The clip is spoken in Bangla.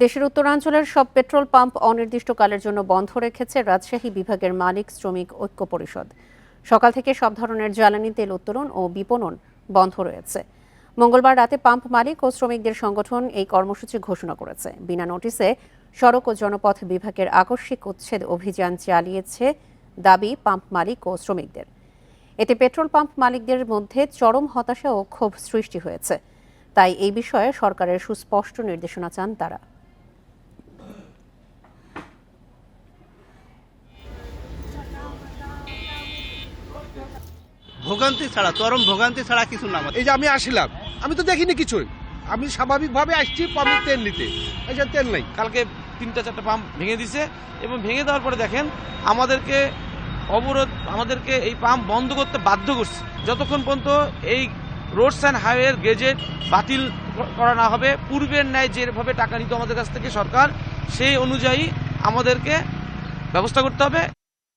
দেশের উত্তরাঞ্চলের সব পেট্রোল পাম্প অনির্দিষ্টকালের জন্য বন্ধ রেখেছে রাজশাহী বিভাগের মালিক শ্রমিক ঐক্য পরিষদ। সকাল থেকে সব ধরনের জ্বালানি তেল উত্তোলন ও বিপণন বন্ধ রয়েছে। মঙ্গলবার রাতে পাম্প মালিক ও শ্রমিকদের সংগঠন এই কর্মসূচি ঘোষণা করেছে। বিনা নোটিশে সড়ক ও জনপথ বিভাগের আকস্মিক উচ্ছেদ অভিযান চালিয়েছে দাবি পাম্প মালিক ও শ্রমিকদের। এতে পেট্রোল পাম্প মালিকদের মধ্যে চরম হতাশা ও ক্ষোভ সৃষ্টি হয়েছে। তাই এই বিষয়ে সরকারের সুস্পষ্ট নির্দেশনা চান তারা। ভোগান্তি ছাড়া, চরম ভোগান্তি ছাড়া কিছু না। এই যে আমি আসলাম, আমি তো দেখিনি কিছুই। আমি স্বাভাবিকভাবে আসছি পাম্পের তেল নিতে, এই যে তেল নাই। কালকে 3-4টা পাম্প ভেঙে দিছে এবং ভেঙে দেওয়ার পরে দেখেন আমাদেরকে এই পাম্প বন্ধ করতে বাধ্য করছে। যতক্ষণ পর্যন্ত এই রোডস অ্যান্ড হাইওয়ের গেজেট বাতিল করা না হবে, পূর্বের ন্যায় যেভাবে টাকা নিত আমাদের কাছ থেকে সরকার, সেই অনুযায়ী আমাদেরকে ব্যবস্থা করতে হবে।